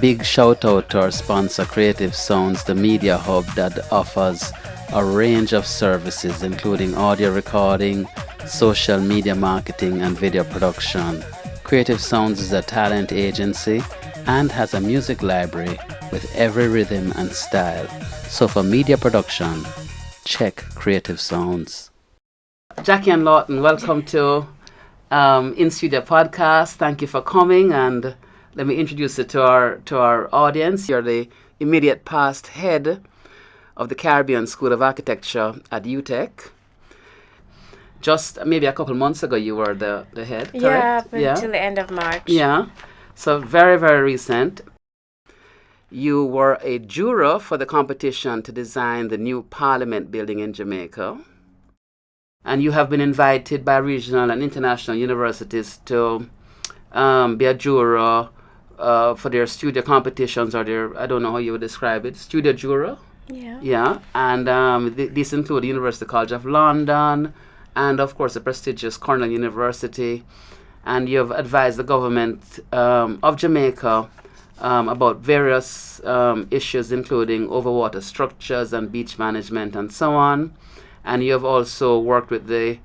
Big shout out to our sponsor Creative Sounds, the media hub that offers a range of services including audio recording, social media marketing, and video production. Creative Sounds is a talent agency and has a music library with every rhythm and style. So for media production, check Creative Sounds. Jacquiann Lawton, welcome to In Studio Podcast. Thank you for coming, and let me introduce you to our audience. You're the immediate past head of the Caribbean School of Architecture at UTECH. Just maybe a couple months ago, you were the head, correct? Yeah, until the end of March. Yeah, so very, very recent. You were a juror for the competition to design the new Parliament building in Jamaica. And you have been invited by regional and international universities to be a juror for their studio competitions, or their, I don't know how you would describe it, studio juror? Yeah. Yeah, and this include the University College of London and, of course, the prestigious Cornell University. And you have advised the government of Jamaica about various issues, including overwater structures and beach management and so on. And you have also worked with the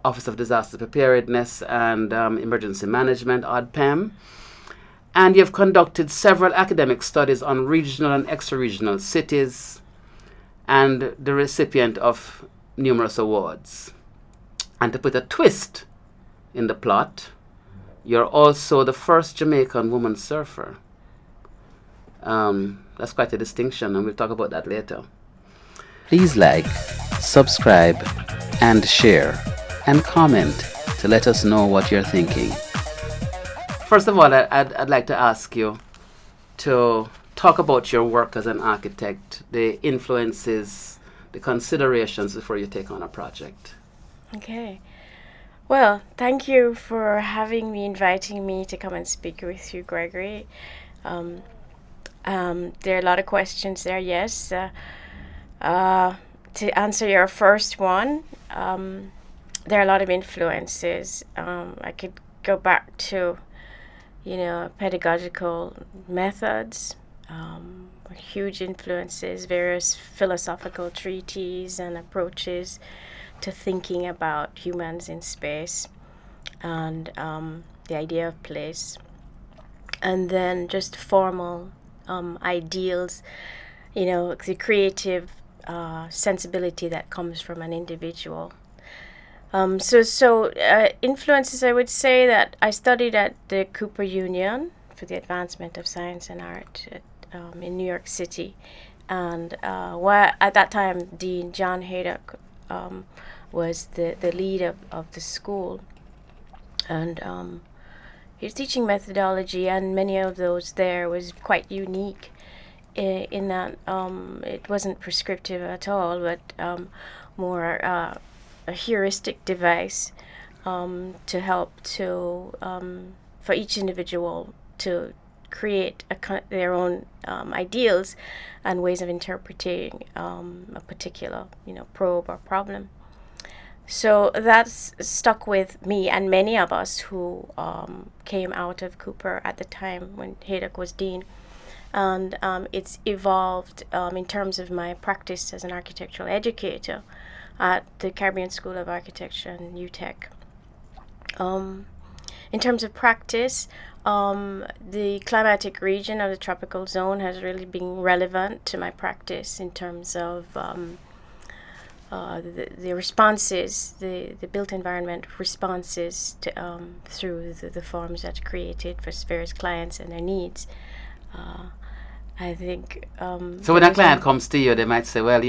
Office of Disaster Preparedness and Emergency Management, ODPEM. And you have conducted several academic studies on regional and extra-regional cities, and the recipient of numerous awards. And to put a twist in the plot, you're also the first Jamaican woman surfer. That's quite a distinction, and we'll talk about that later. Please like, subscribe, and share, and comment to let us know what you're thinking. First of all, I'd like to ask you to talk about your work as an architect, the influences, the considerations before you take on a project. Okay. Well, thank you for inviting me to come and speak with you, Gregory. There are a lot of questions there, yes. To answer your first one, there are a lot of influences. I could go back to, pedagogical methods, huge influences, various philosophical treatises and approaches to thinking about humans in space and the idea of place. And then just formal ideals, the creative sensibility that comes from an individual. Influences, I would say that I studied at the Cooper Union for the Advancement of Science and Art in New York City. And at that time, Dean John Haydock was the lead of the school. And his teaching methodology, and many of those there, was quite unique in that it wasn't prescriptive at all, but more a heuristic device to help for each individual to create their own ideals and ways of interpreting a particular probe or problem. So that's stuck with me and many of us who came out of Cooper at the time when Haydock was dean. And it's evolved in terms of my practice as an architectural educator at the Caribbean School of Architecture and UTECH. In terms of practice, the climatic region of the tropical zone has really been relevant to my practice in terms of the responses, the built environment responses to, through the forms that's created for various clients and their needs. I think. So when a client comes to you, they might say, well,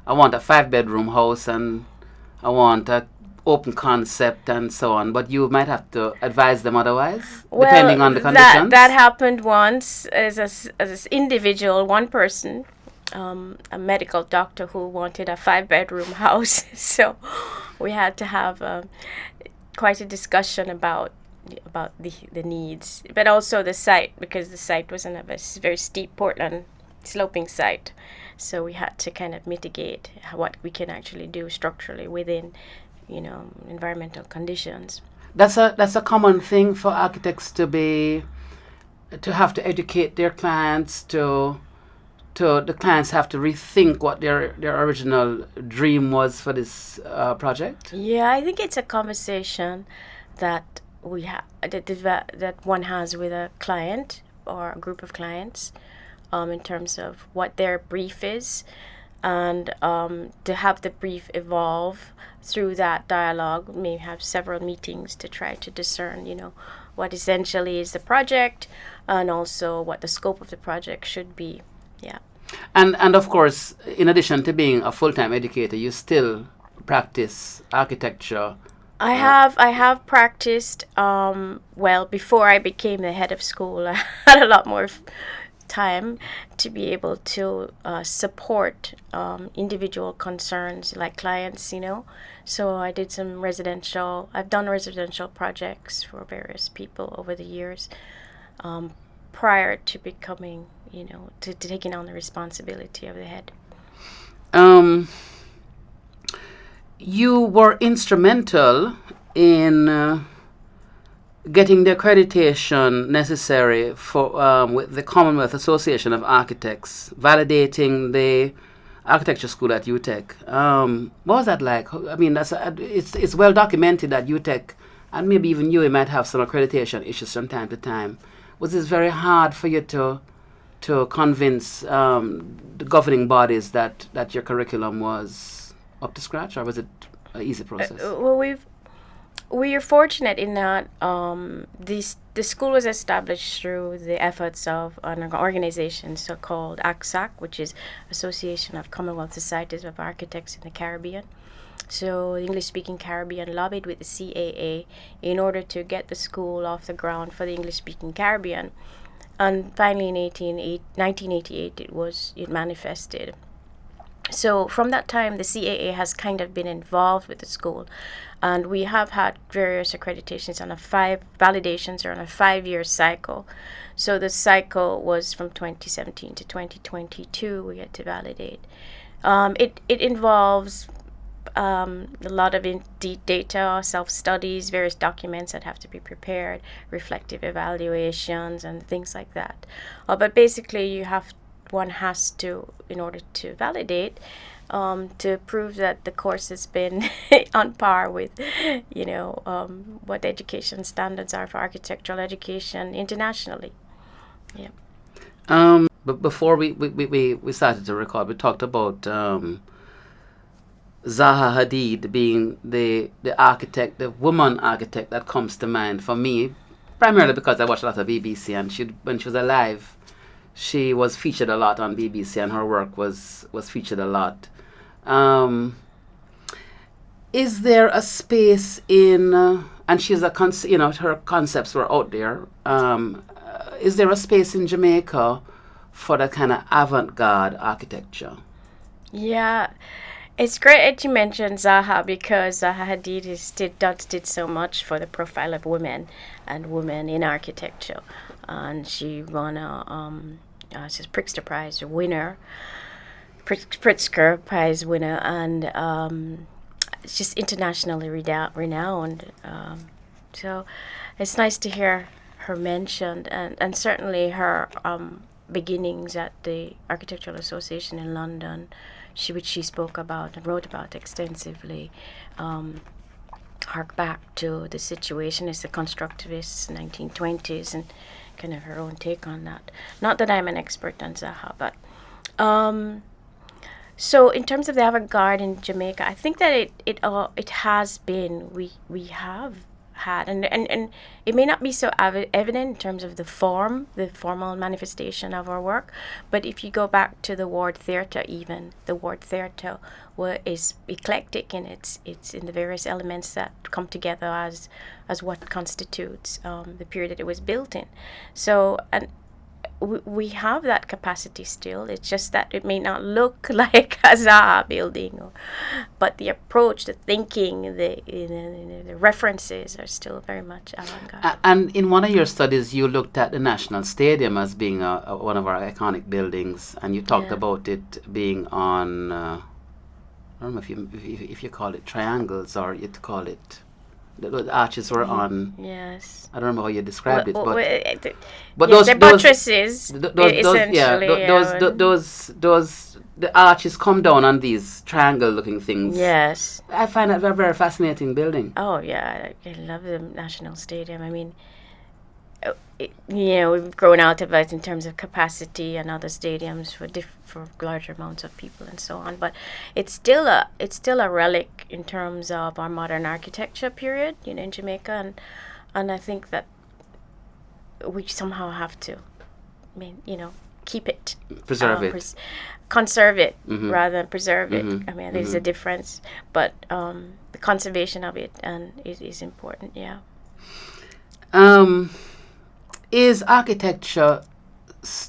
I want a 5-bedroom house and I want a open concept and so on, but you might have to advise them otherwise, depending on the conditions. That happened once as an individual, one person, a medical doctor who wanted a 5-bedroom house. So we had to have quite a discussion about the needs, but also the site, because the site was in a very steep Portland sloping site. So we had to kind of mitigate what we can actually do structurally within, environmental conditions. That's a common thing for architects to be to have to educate their clients, to the clients have to rethink what their original dream was for this project? Yeah, I think it's a conversation that we have that one has with a client or a group of clients, in terms of what their brief is, and to have the brief evolve through that dialogue. Maybe have several meetings to try to discern, what essentially is the project, and also what the scope of the project should be. Yeah. And of course, in addition to being a full-time educator, you still practice architecture. I have practiced, well, before I became the head of school. I had a lot more time to be able to support individual concerns like clients. So I've done residential projects for various people over the years, prior to becoming, to taking on the responsibility of the head. You were instrumental in getting the accreditation necessary for with the Commonwealth Association of Architects, validating the architecture school at UTECH. What was that like? I mean, it's well documented that UTECH, and maybe even you might have some accreditation issues from time to time. Was this very hard for you to convince the governing bodies that your curriculum was up to scratch, or was it an easy process? Well, we are fortunate in that the school was established through the efforts of an organization called ACSAC, which is Association of Commonwealth Societies of Architects in the Caribbean. So the English-speaking Caribbean lobbied with the CAA in order to get the school off the ground for the English-speaking Caribbean. And finally, in 1988, it manifested. So from that time, the CAA has kind of been involved with the school, and we have had various accreditations on validations are on a 5-year cycle. So the cycle was from 2017 to 2022. We get to validate. It involves a lot of data, self-studies, various documents that have to be prepared, reflective evaluations, and things like that. But basically, one has to, in order to validate, to prove that the course has been on par with, what the education standards are for architectural education internationally. Yeah. But before we started to record, we talked about Zaha Hadid being the architect, the woman architect that comes to mind for me, primarily because I watch a lot of BBC, and when she was alive, she was featured a lot on BBC, and her work was featured a lot. Is there a space in, and she's her concepts were out there. Is there a space in Jamaica for that kind of avant-garde architecture? Yeah. It's great that you mentioned Zaha, because Zaha Hadid did so much for the profile of women and women in architecture, and she won she's Pritzker Prize winner, Pritzker Prize winner, and just internationally renowned. So it's nice to hear her mentioned, and certainly her beginnings at the Architectural Association in London, which she spoke about and wrote about extensively, hark back to the situation as the constructivists 1920s, and kind of her own take on that. Not that I'm an expert on Zaha, but so in terms of the avant-garde in Jamaica, I think that it has been, we have had, and it may not be so evident in terms of the formal manifestation of our work, but if you go back to the Ward Theatre, even the Ward Theatre is eclectic in it's in the various elements that come together as what constitutes the period that it was built in. So, and we have that capacity still. It's just that it may not look like a Zaha building, but the approach, the thinking, the references are still very much avant-garde. And in one of your studies, you looked at the National Stadium as being one of our iconic buildings, and you talked about it being on, I don't know if you call it triangles or you'd call it the arches were on. Yes. I don't remember how you described it, but yes, they're buttresses, those essentially. those the arches come down on these triangle-looking things. Yes. I find that a very fascinating building. Oh yeah, I love the National Stadium. I mean, we've grown out of it in terms of capacity and other stadiums for larger amounts of people and so on. But it's still a relic in terms of our modern architecture period, in Jamaica, and I think that we somehow have to, keep it, preserve it, conserve it, mm-hmm. rather than preserve it. Mm-hmm. I mean, there's a difference, but the conservation of it is important. Yeah. Is architecture,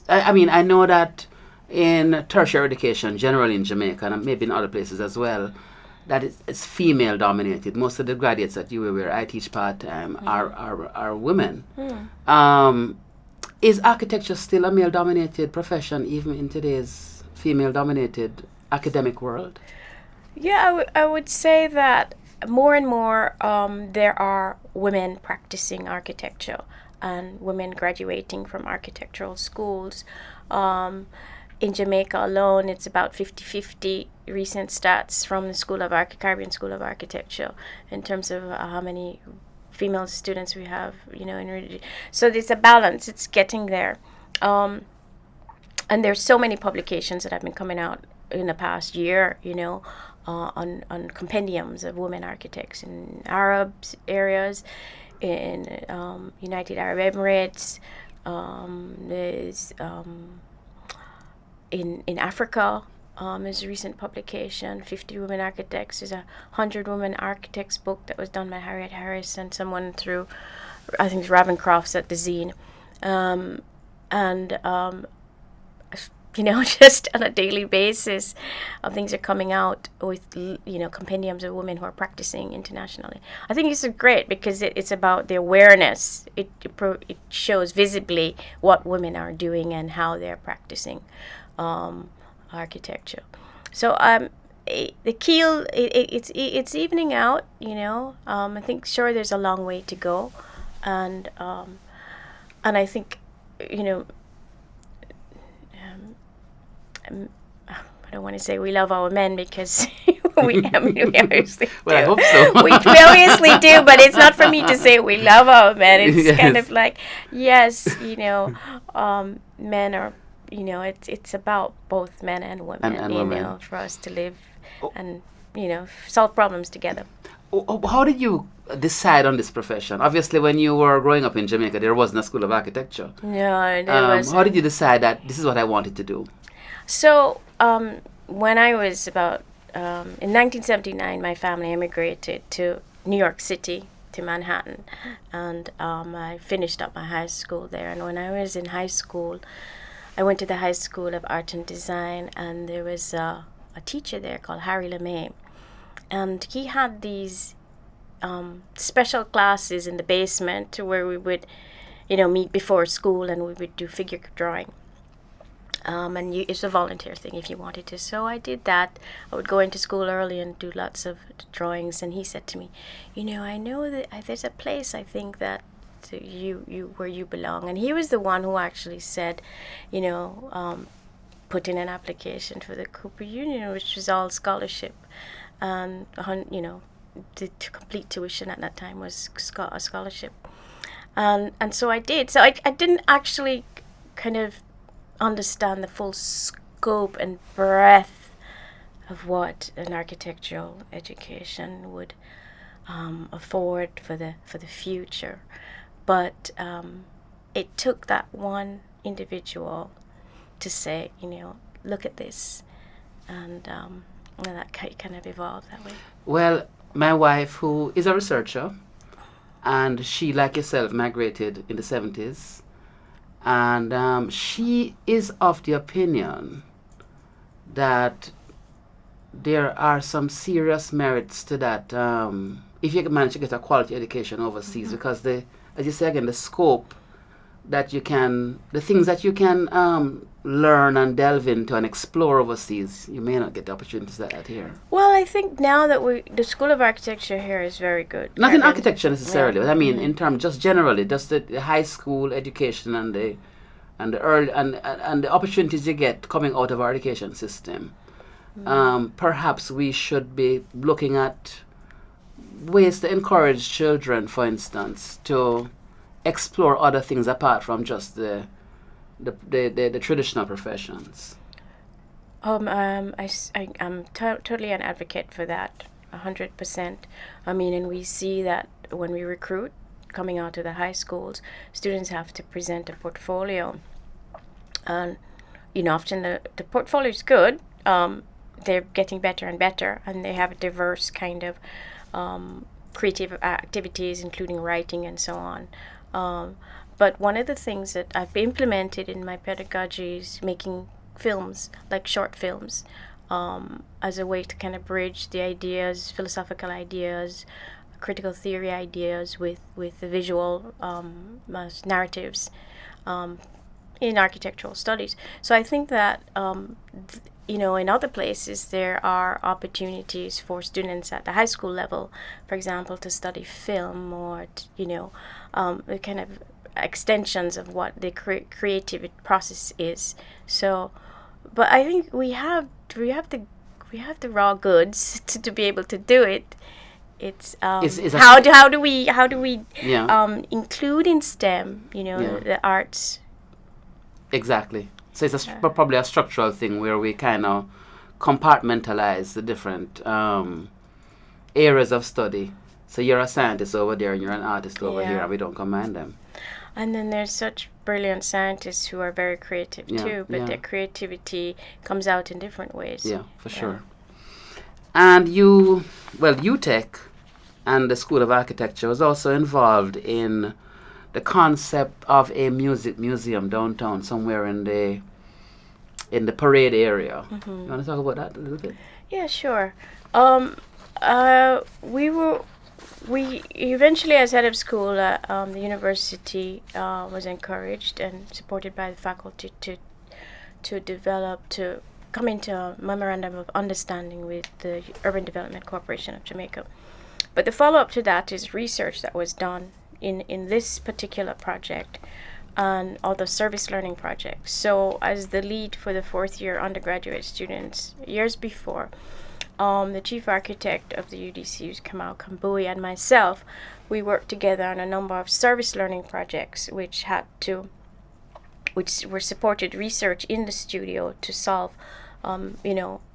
I know that in tertiary education, generally in Jamaica, and maybe in other places as well, that it's female dominated. Most of the graduates that where I teach part-time are women. Is architecture still a male dominated profession even in today's female dominated academic world? Yeah, I would say that more and more there are women practicing architecture and women graduating from architectural schools. In Jamaica alone, it's about 50-50 recent stats from the Caribbean School of Architecture in terms of how many female students we have, so there's a balance. It's getting there. And there's so many publications that have been coming out in the past year, on compendiums of women architects in Arab areas, in United Arab Emirates, there's in Africa. There's a recent publication, 50 Women Architects. There's a 100 Women Architects book that was done by Harriet Harris and someone through, I think it's Ravencroft's at the Zine. Just on a daily basis, things are coming out with, compendiums of women who are practicing internationally. I think it's great because it's about the awareness. It shows visibly what women are doing and how they're practicing architecture. So the keel, it's evening out. I think there's a long way to go, and I think I don't want to say we love our men because we obviously do. Well, I hope so. we obviously do, but it's not for me to say we love our men. It's Yes. kind of like, yes, men are, it's about both men and women, And women. for us to live and, solve problems together. How did you decide on this profession? Obviously, when you were growing up in Jamaica, there wasn't a school of architecture. No, there wasn't. How did you decide that this is what I wanted to do? So, when I was about, in 1979, my family immigrated to New York City, to Manhattan, and I finished up my high school there. And when I was in high school, I went to the High School of Art and Design, and there was a teacher there called Harry LeMay, and he had these special classes in the basement where we would, meet before school, and we would do figure drawing. And it's a volunteer thing if you wanted to. So I did that. I would go into school early and do lots of drawings. And he said to me, I know that there's a place I think that you where you belong. And he was the one who actually said, put in an application for the Cooper Union, which was all scholarship. And, the complete tuition at that time was a scholarship. And so I did. So I didn't actually kind of understand the full scope and breadth of what an architectural education would afford for the future, but it took that one individual to say, look at this, and that kind of evolved that way. Well, my wife, who is a researcher, and she, like yourself, migrated in the 70s. And she is of the opinion that there are some serious merits to that if you can manage to get a quality education overseas, because as you say again, the scope the things that you can learn and delve into and explore overseas, you may not get the opportunities of that here. Well, I think now that the School of Architecture here is very good. Not in architecture necessarily, yeah. but I mean in terms just generally, just the high school education and the early and the opportunities you get coming out of our education system. Perhaps we should be looking at ways to encourage children, for instance, to explore other things apart from just the traditional professions. I'm totally an advocate for that, 100%. I mean, and we see that when we recruit coming out of the high schools, students have to present a portfolio. And, often the portfolio is good. They're getting better and better, and they have a diverse kind of creative activities, including writing and so on. But one of the things that I've implemented in my pedagogy is making films, like short films, as a way to kind of bridge the ideas, philosophical ideas, critical theory ideas with the visual narratives in architectural studies. So I think that in other places there are opportunities for students at the high school level, for example, to study film or the kind of extensions of what the creative process is. So, but I think we have the raw goods to be able to do it. It's how do we include in STEM the arts. Exactly. So it's probably a structural thing where we kind of compartmentalize the different areas of study. So you're a scientist over there and you're an artist over here, and we don't combine them. And then there's such brilliant scientists who are very creative too, but their creativity comes out in different ways. Yeah, for sure. And UTECH and the School of Architecture was also involved in the concept of a music museum downtown, somewhere in the parade area. You want to talk about that a little bit? Yeah, sure. We eventually, as head of school, the university was encouraged and supported by the faculty to come into a memorandum of understanding with the Urban Development Corporation of Jamaica. But the follow-up to that is research that was done in this particular project and other service learning projects. So as the lead for the fourth year undergraduate students, years before, the chief architect of the UDCU's Kamal Kambui and myself, we worked together on a number of service learning projects which were supported research in the studio to solve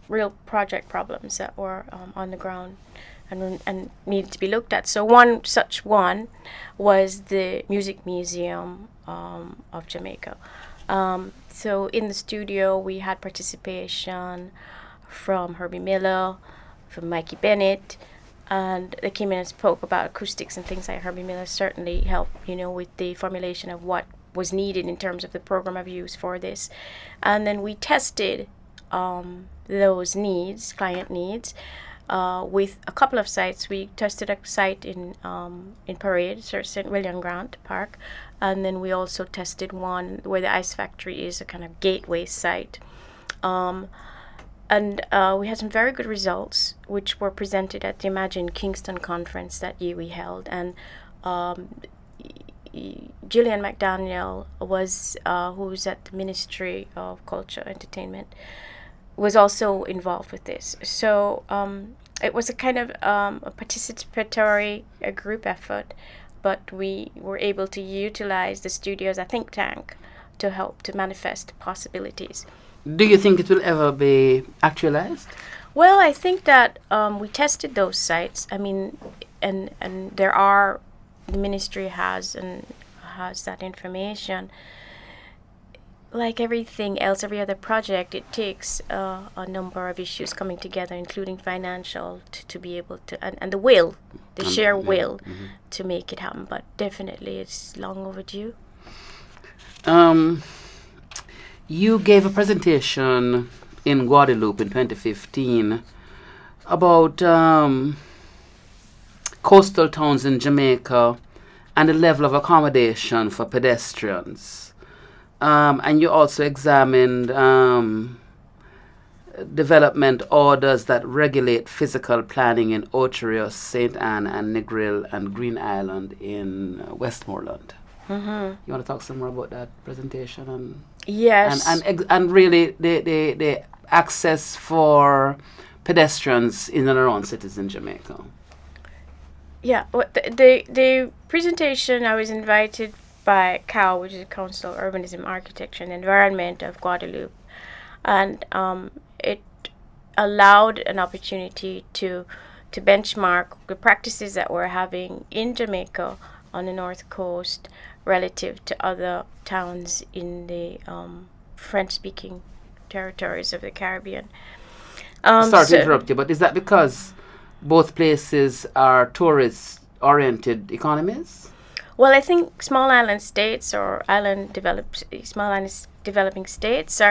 real project problems that were on the ground and needed to be looked at. So one such one was the Music Museum of Jamaica. So in the studio we had participation from Herbie Miller, from Mikey Bennett, and they came in and spoke about acoustics and things like Herbie Miller certainly helped, with the formulation of what was needed in terms of the program of use for this. And then we tested those needs, client needs, with a couple of sites. We tested a site in Parade, St. William Grant Park, and then we also tested one where the Ice Factory is a kind of gateway site. And we had some very good results, which were presented at the Imagine Kingston conference that year we held. And Jillian McDaniel who's at the Ministry of Culture Entertainment, was also involved with this. So it was a kind of a participatory group effort, but we were able to utilize the studio as a think tank to help to manifest possibilities. Do you think it will ever be actualized? Well, I think that we tested those sites. I mean, and the ministry has that information. Like everything else, every other project, it takes a number of issues coming together, including financial, to be able to, and the will, the sheer will to make it happen. But definitely it's long overdue. You gave a presentation in Guadeloupe in 2015 about coastal towns in Jamaica and the level of accommodation for pedestrians. And you also examined development orders that regulate physical planning in Ocho St. Anne, and Negril and Green Island in Westmoreland. Mm-hmm. You want to talk some more about that presentation Yes. and really the access for pedestrians in and around cities in Jamaica? Yeah, well, the presentation, I was invited by COW, which is the Council of Urbanism, Architecture and Environment of Guadeloupe, and it allowed an opportunity to benchmark the practices that we're having in Jamaica on the North Coast relative to other towns in the French-speaking territories of the Caribbean. Sorry to interrupt you, but is that because both places are tourist-oriented economies? Well, I think small island states or small island developing states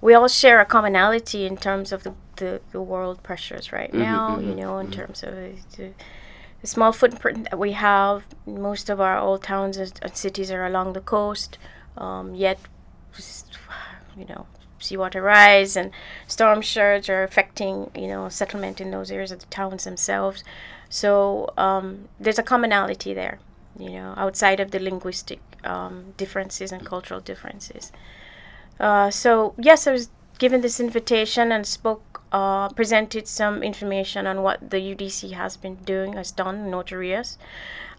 we all share a commonality in terms of the world pressures right now, in terms of the small footprint that we have. Most of our old towns and cities are along the coast, yet, seawater rise and storm surge are affecting, settlement in those areas of the towns themselves. So there's a commonality there, outside of the linguistic differences and cultural differences. So yes, I was given this invitation and presented some information on what the UDC has done in Ocho Rios,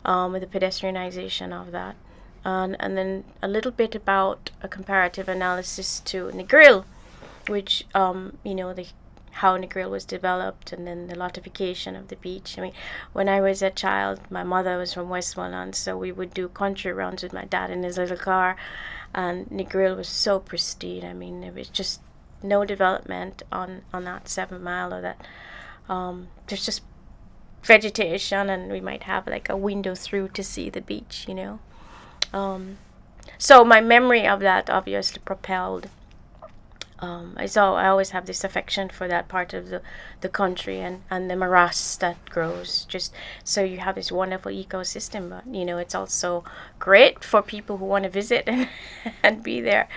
with the pedestrianization of that. And then a little bit about a comparative analysis to Negril, which, how Negril was developed, and then the lotification of the beach. I mean, when I was a child, my mother was from Westmoreland, so we would do country runs with my dad in his little car, and Negril was so pristine. I mean, there was just no development on that 7 mile or that. There's just vegetation, and we might have like a window through to see the beach, So my memory of that obviously propelled. I always have this affection for that part of the country and the morass that grows. Just so you have this wonderful ecosystem, but it's also great for people who want to visit and be there.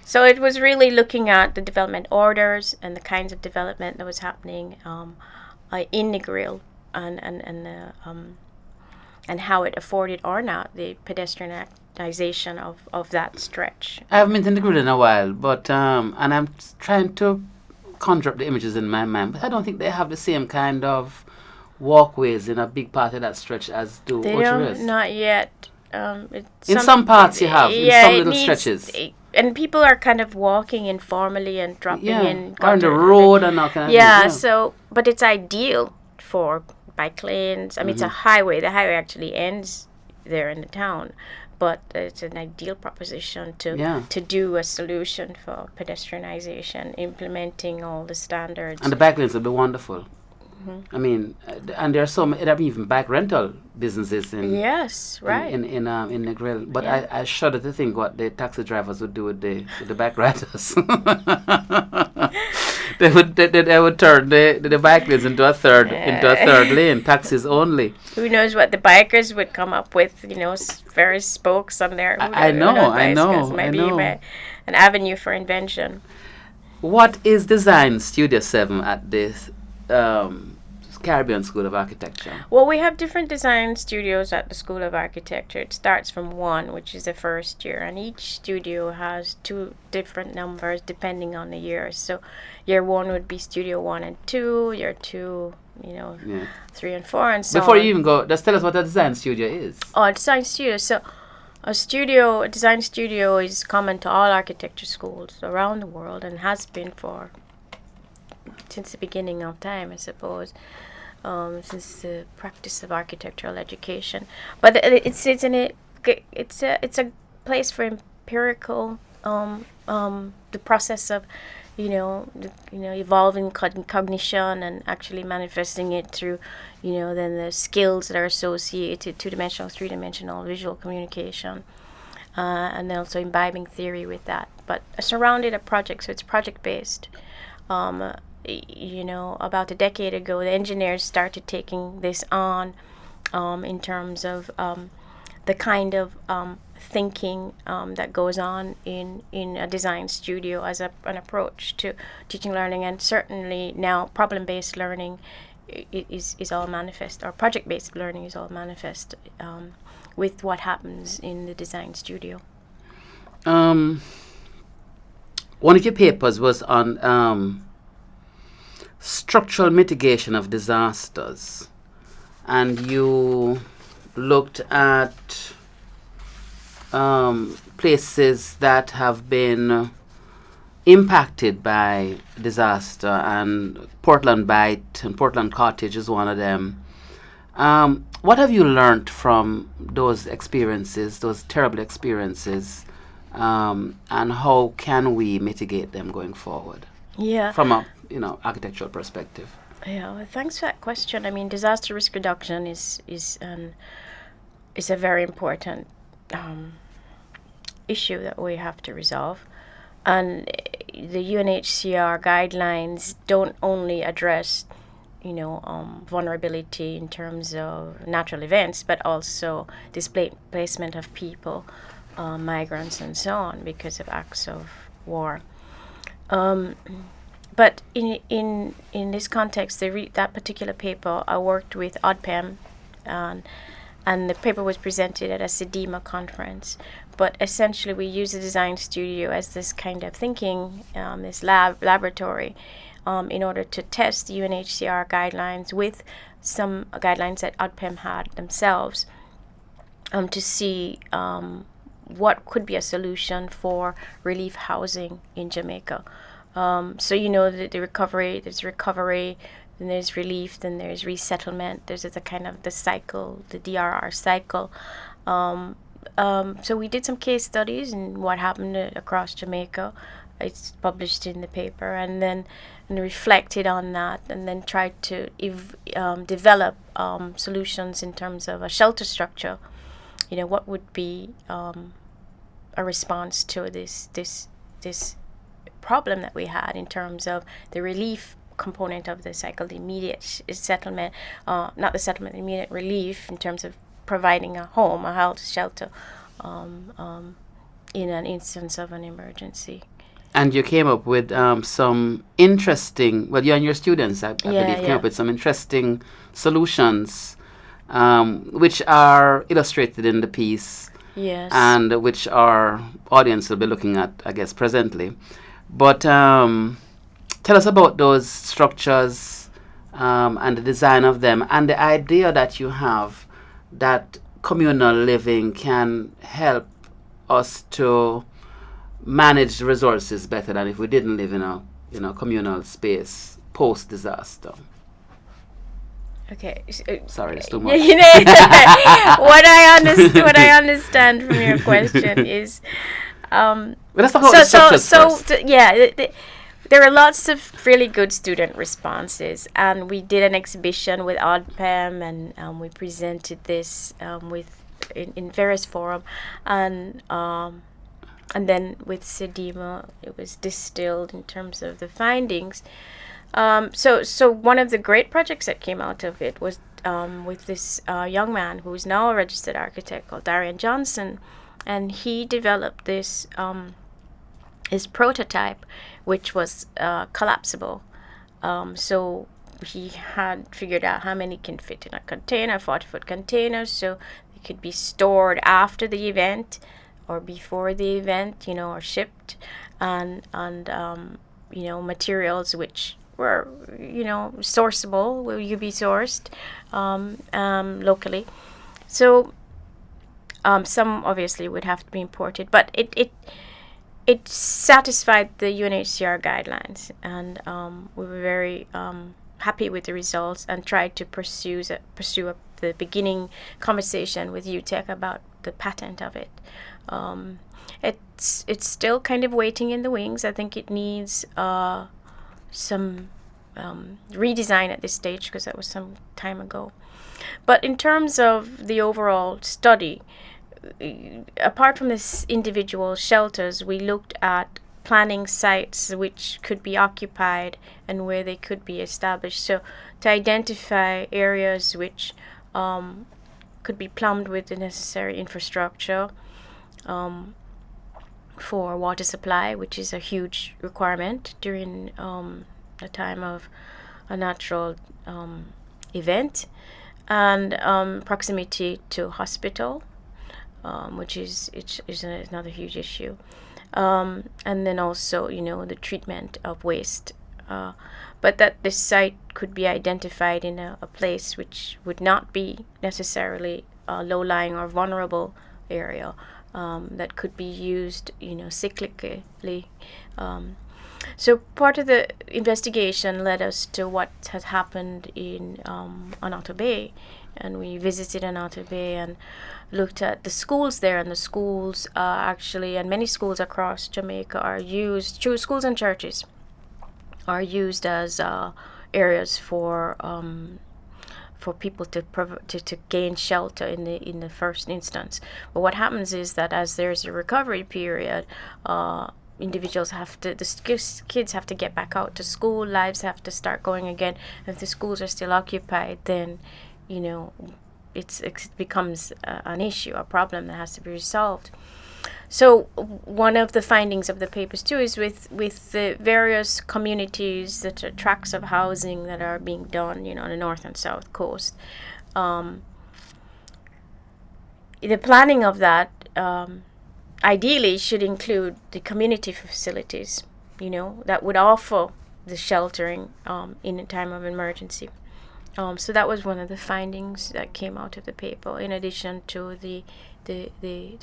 So it was really looking at the development orders and the kinds of development that was happening in Negril and how it afforded or not the pedestrianization of that stretch. I haven't been to Negril in a while, but and I'm trying to conjure up the images in my mind, but I don't think they have the same kind of walkways in a big part of that stretch as do They Ocho don't, Rios. not yet. In some parts you have, in some little stretches. And people are kind of walking informally and dropping in. Or on the road and all kind of things. So, but it's ideal for bike lanes. I mean, it's a highway. The highway actually ends there in the town, but it's an ideal proposition to do a solution for pedestrianization, implementing all the standards. And the bike lanes will be wonderful. I mean, and there are even bike rental businesses in in Negril. But I shudder to think what the taxi drivers would do with the bike riders. They would turn the bike lanes into a third lane, taxis only. Who knows what the bikers would come up with? Various spokes on there. I know. Maybe an avenue for invention. What is Design Studio 7 at this Caribbean School of Architecture? Well, we have different design studios at the School of Architecture. It starts from 1, which is the first year, and each studio has 2 different numbers depending on the year. So year 1 would be Studio 1 and 2, year 2, 3 and 4, and so Before on. you even go, just tell us what a design studio is. Oh, a design studio. So a design studio is common to all architecture schools around the world and has been since the beginning of time, I suppose, since the practice of architectural education. But it's a place for empirical the process of evolving cognition and actually manifesting it through then the skills that are associated 2-dimensional, 3-dimensional visual communication, and then also imbibing theory with that, but surrounded a project, so it's project based. About a decade ago, the engineers started taking this on in terms of the kind of thinking that goes on in a design studio as an approach to teaching learning. And certainly now problem-based learning is all manifest, or project-based learning is all manifest with what happens in the design studio. One of your papers was on structural mitigation of disasters, and you looked at places that have been impacted by disaster, and Portland Bight and Portland Cottage is one of them. What have you learned from those experiences, those terrible experiences, and how can we mitigate them going forward? Yeah. From a architectural perspective. Yeah. Well, thanks for that question. I mean, disaster risk reduction is a very important issue that we have to resolve, and the UNHCR guidelines don't only address vulnerability in terms of natural events, but also displacement of people, migrants, and so on, because of acts of war. But in this context, that particular paper, I worked with ODPEM, and the paper was presented at a CEDIMA conference. But essentially, we use the design studio as this kind of thinking, this laboratory, in order to test the UNHCR guidelines with some guidelines that ODPEM had themselves, to see what could be a solution for relief housing in Jamaica. So the recovery, there's recovery, then there's relief, then there's resettlement. There's a kind of the cycle, the DRR cycle. So we did some case studies and what happened across Jamaica. It's published in the paper, and then reflected on that, and then tried to develop solutions in terms of a shelter structure. What would be a response to this problem that we had in terms of the relief component of the cycle, the immediate settlement, not the settlement, the immediate relief in terms of providing a home, a house, shelter, in an instance of an emergency. And you came up with some interesting, you and your students, I believe, came up with some interesting solutions, which are illustrated in the piece. Yes. And which our audience will be looking at, I guess, presently. But tell us about those structures and the design of them, and the idea that you have that communal living can help us to manage the resources better than if we didn't live in a communal space post disaster. Okay. Sorry, it's too much. What I understand from your question is, let's talk about the structures first. There are lots of really good student responses, and we did an exhibition with ODPEM, and we presented this in various forums, and then with CEDIMA, it was distilled in terms of the findings. So one of the great projects that came out of it was with this young man who is now a registered architect called Darian Johnson, and he developed this his prototype, which was collapsible. So he had figured out how many can fit in a container, 40-foot containers, so they could be stored after the event or before the event, or shipped, and materials which were, sourceable, will you be sourced locally. So some obviously would have to be imported, but it satisfied the UNHCR guidelines, and we were very happy with the results, and tried to pursue the beginning conversation with UTECH about the patent of it. It's still kind of waiting in the wings. I think it needs some redesign at this stage, because that was some time ago. But in terms of the overall study, apart from this individual shelters, we looked at planning sites which could be occupied and where they could be established. So to identify areas which could be plumbed with the necessary infrastructure for water supply, which is a huge requirement during a time of a natural event, and proximity to hospital, which is another huge issue, and then also the treatment of waste. But that this site could be identified in a place which would not be necessarily a low-lying or vulnerable area, that could be used, cyclically. So part of the investigation led us to what had happened in Onoto Bay, and we visited Onoto Bay and looked at the schools there. And the schools actually, and many schools across Jamaica are used, schools and churches are used as areas for people to gain shelter in the first instance. But what happens is that as there's a recovery period, individuals kids have to get back out to school, lives have to start going again. If the schools are still occupied, then it becomes an issue, a problem that has to be resolved. So one of the findings of the papers too is with the various communities, the tracts of housing that are being done, on the north and south coast. The planning of that ideally should include the community facilities, that would offer the sheltering in a time of emergency. So that was one of the findings that came out of the paper, in addition to the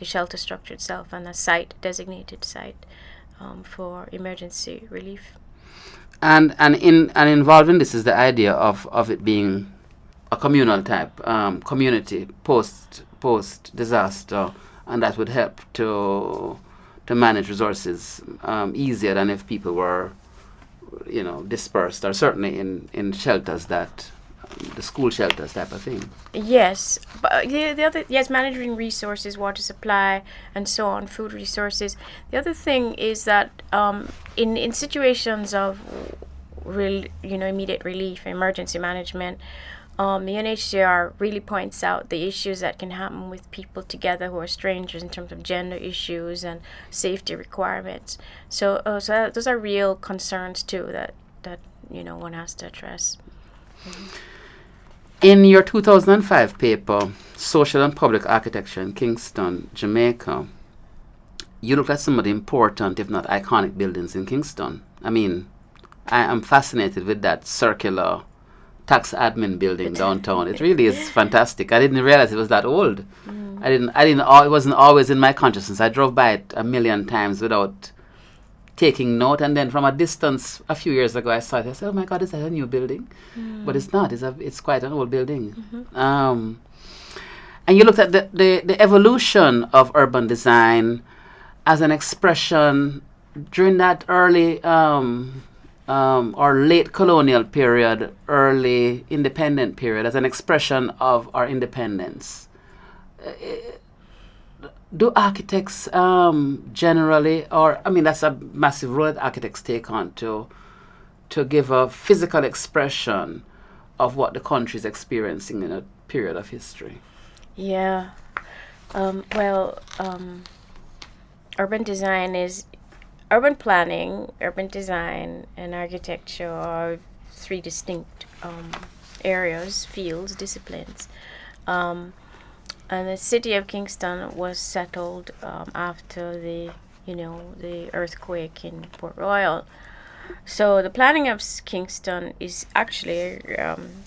shelter structure itself and a designated site for emergency relief. And involved in this is the idea of it being a communal type community post disaster, and that would help to manage resources easier than if people were dispersed, or certainly in shelters that the school shelters type of thing. Yes, but the other, managing resources, water supply, and so on, food resources. The other thing is that in situations of immediate relief, emergency management, the UNHCR really points out the issues that can happen with people together who are strangers in terms of gender issues and safety requirements. So those are real concerns too that one has to address. Mm-hmm. In your 2005 paper, Social and Public Architecture in Kingston, Jamaica, you looked at some of the important, if not iconic, buildings in Kingston. I mean, I am fascinated with that circular tax admin building downtown. It really is fantastic. I didn't realize it was that old. It wasn't always in my consciousness. I drove by it a million times without taking note, and then from a distance a few years ago I saw it. I said, oh my God, is that a new building? But it's not. It's quite an old building. And you looked at the evolution of urban design as an expression during that early or late colonial period, early independent period, as an expression of our independence. Do architects generally, that's a massive role that architects take on to give a physical expression of what the country is experiencing in a period of history? Yeah. Urban planning, urban design, and architecture are three distinct areas, fields, disciplines. And the city of Kingston was settled after the earthquake in Port Royal. So the planning of Kingston is actually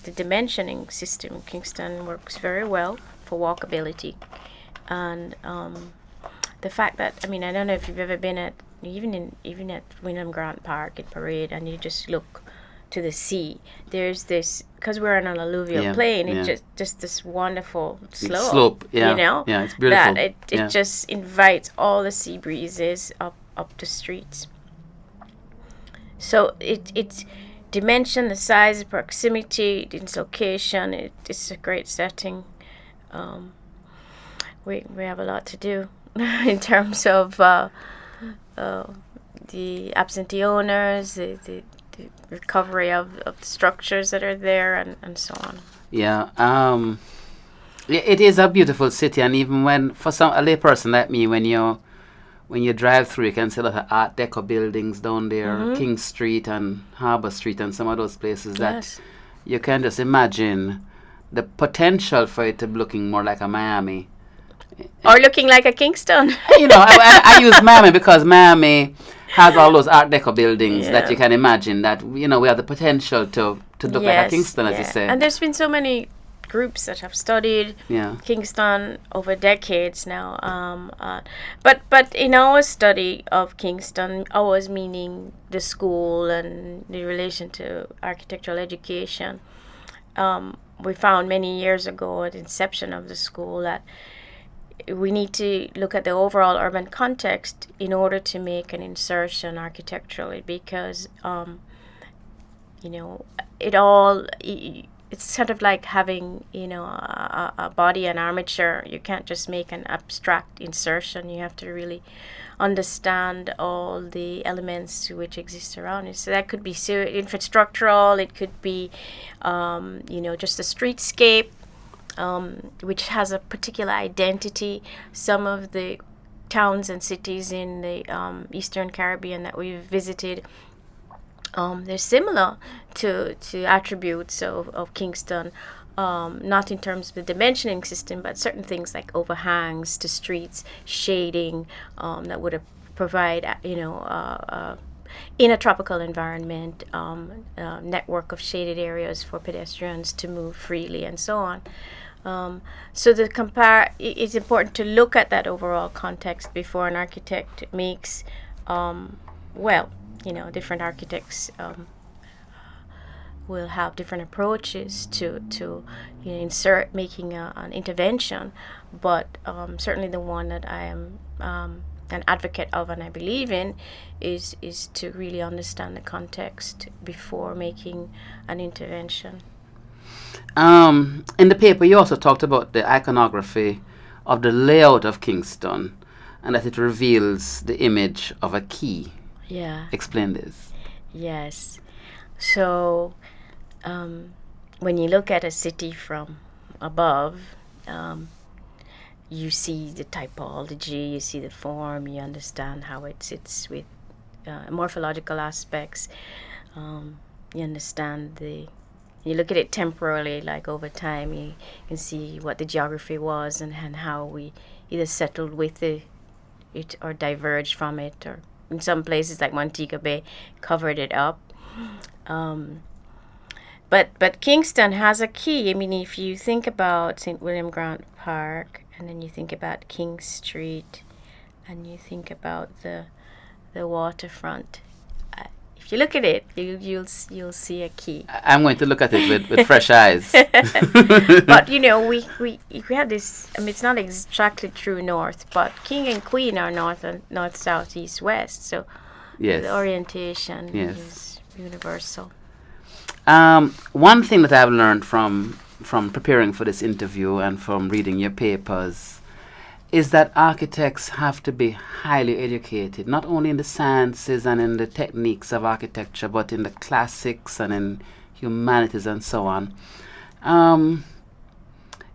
the dimensioning system. Kingston works very well for walkability, and the fact that I don't know if you've ever been at even at Wyndham Grant Park in Parade, and you just look to the sea. There's this, because we're on an alluvial plain, it's just this wonderful slope. Yeah, it's beautiful. That it just invites all the sea breezes up the streets. So it's dimension, the size, the proximity, its location. It's a great setting. We have a lot to do in terms of the absentee owners, the recovery of the structures that are there, and so on. Yeah. It is a beautiful city, and even when for a lay person like me, when you drive through, you can see a lot of Art Deco buildings down there, King Street and Harbour Street, and some of those places that you can just imagine the potential for it to be looking more like a Miami. Or looking like a Kingston. I use Miami because Miami has all those Art Deco buildings that you can imagine that, we have the potential to look like a Kingston, as you say. And there's been so many groups that have studied Kingston over decades now. But in our study of Kingston, ours meaning the school and the relation to architectural education, we found many years ago at the inception of the school that we need to look at the overall urban context in order to make an insertion architecturally, because it's sort of like having a body and armature. You can't just make an abstract insertion. You have to really understand all the elements which exist around it. So that could be infrastructural, it could be just a streetscape, which has a particular identity. Some of the towns and cities in the Eastern Caribbean that we've visited, they're similar to attributes of Kingston, not in terms of the dimensioning system, but certain things like overhangs to streets, shading that would provide, in a tropical environment, network of shaded areas for pedestrians to move freely and so on. So it's important to look at that overall context before an architect makes, different architects will have different approaches to making an intervention, but certainly the one that I am an advocate of and I believe in is to really understand the context before making an intervention. In the paper, you also talked about the iconography of the layout of Kingston and that it reveals the image of a key. Yeah. Explain this. Yes. So, when you look at a city from above, you see the typology, you see the form, you understand how it sits with morphological aspects. You understand you look at it temporally, like over time, you can see what the geography was and how we either settled with it or diverged from it, or in some places like Montego Bay covered it up. But Kingston has a key. I mean, if you think about St. William Grant Park, and then you think about King Street, and you think about the waterfront, if you look at it, you'll see a key. I'm going to look at it with fresh eyes. But we have this. I mean, it's not exactly true north, but King and Queen are north, south, east, west. So the orientation is universal. One thing that I've learned from preparing for this interview and from reading your papers is that architects have to be highly educated, not only in the sciences and in the techniques of architecture, but in the classics and in humanities and so on.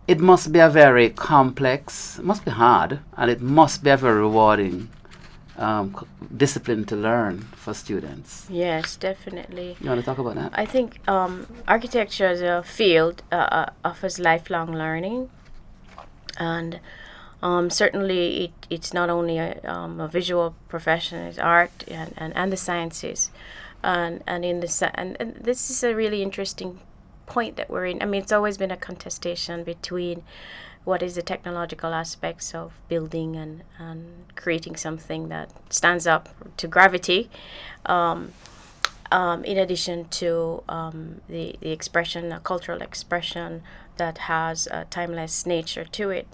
It must be a very complex, it must be hard, and it must be a very rewarding discipline to learn for students. Yes, definitely. You want to talk about that? I think architecture as a field offers lifelong learning, and certainly it's not only a visual profession, it's art and the sciences, and this is a really interesting point that we're in. I mean, it's always been a contestation between what is the technological aspects of building and creating something that stands up to gravity, in addition to the expression, a cultural expression that has a timeless nature to it.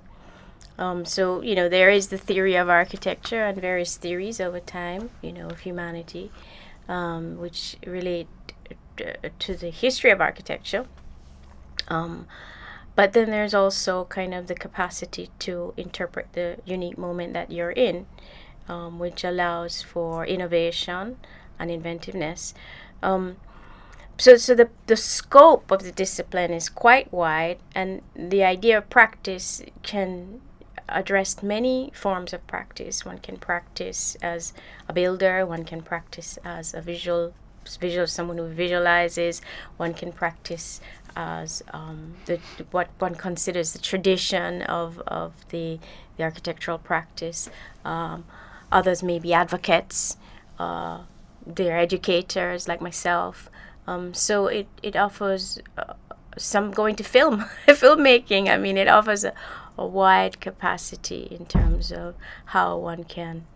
So there is the theory of architecture and various theories over time, of humanity, which relate to the history of architecture. But then there's also kind of the capacity to interpret the unique moment that you're in, which allows for innovation and inventiveness. so the scope of the discipline is quite wide, and the idea of practice can address many forms of practice. One can practice as a builder, one can practice as a visual someone who visualizes, one can practice as what one considers the tradition of the architectural practice. Others may be advocates, they're educators like myself. So it offers some going to filmmaking. I mean, it offers a wide capacity in terms of how one can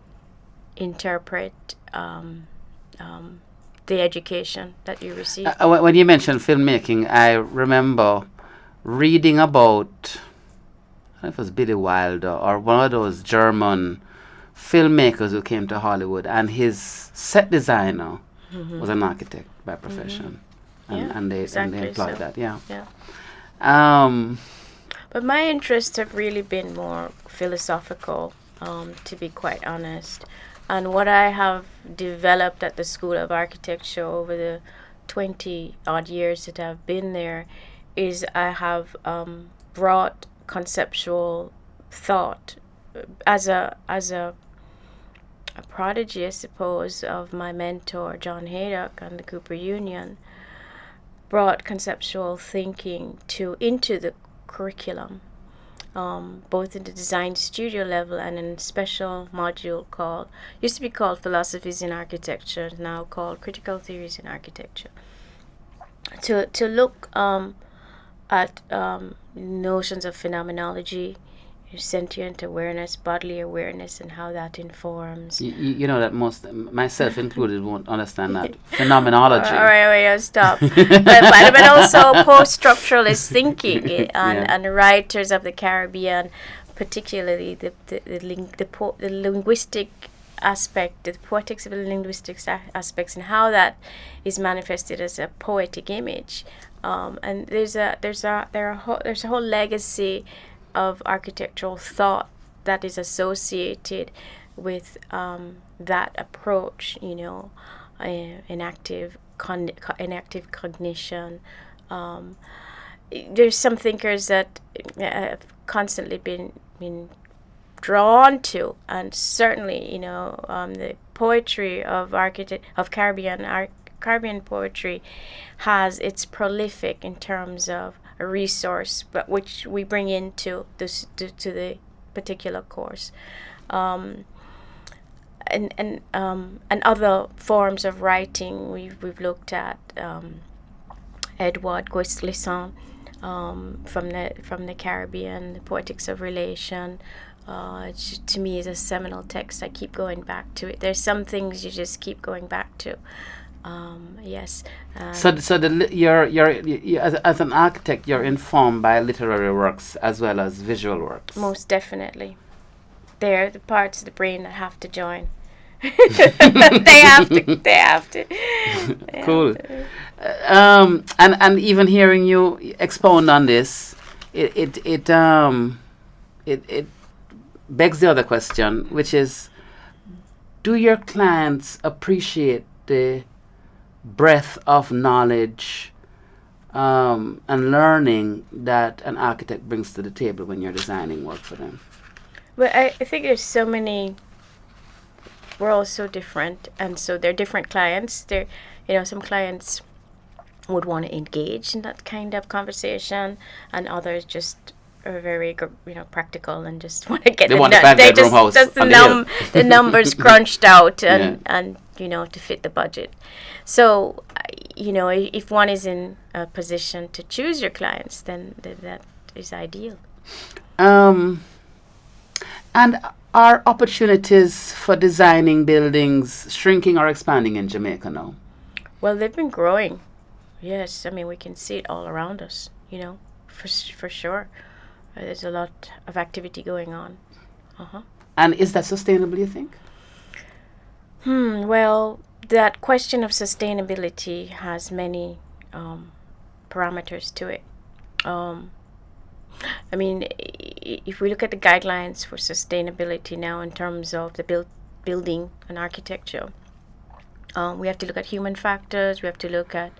interpret the education that you receive. When you mentioned filmmaking, I remember reading about, I don't know if it was Billy Wilder or one of those German filmmakers who came to Hollywood, and his set designer was an architect by profession, and they employed that. Yeah. But my interests have really been more philosophical, to be quite honest. And what I have developed at the School of Architecture over the 20 odd years that I've been there is I have brought conceptual thought as a prodigy, I suppose, of my mentor John Haydock and the Cooper Union, brought conceptual thinking into the curriculum, both in the design studio level and in a special module used to be called Philosophies in Architecture, now called Critical Theories in Architecture, to look at notions of phenomenology, sentient awareness, bodily awareness, and how that informs. You know that most, myself included, won't understand that phenomenology. All right, I'll stop. but also post-structuralist thinking and writers of the Caribbean, particularly the linguistic aspect, the poetics of the linguistic aspects, and how that is manifested as a poetic image. And there's a whole legacy of architectural thought that is associated with that approach, inactive cognition. There's some thinkers that have constantly been drawn to, and certainly, the poetry of Caribbean poetry has its prolific in terms of a resource, but which we bring into this to the particular course, and other forms of writing. We've looked at Edouard Gaucelin from the Caribbean, the Poetics of Relation. To me, is a seminal text. I keep going back to it. There's some things you just keep going back to. Yes. So you're as an architect, you're informed by literary works as well as visual works. Most definitely, they're the parts of the brain that have to join. They have to. Cool. And even hearing you expound on this, it begs the other question, which is, do your clients appreciate the breadth of knowledge and learning that an architect brings to the table when you're designing work for them? Well, I think there's so many. We're all so different, and so they're different clients. Some clients would want to engage in that kind of conversation, and others just are very, practical and just want to get the numbers crunched out and to fit the budget. So, if one is in a position to choose your clients, then that is ideal. And are opportunities for designing buildings shrinking or expanding in Jamaica now? Well, they've been growing. Yes, I mean, we can see it all around us, for sure. There's a lot of activity going on. And is that sustainable, you think? Well, that question of sustainability has many parameters to it. I mean, if we look at the guidelines for sustainability now in terms of the building and architecture, we have to look at human factors. We have to look at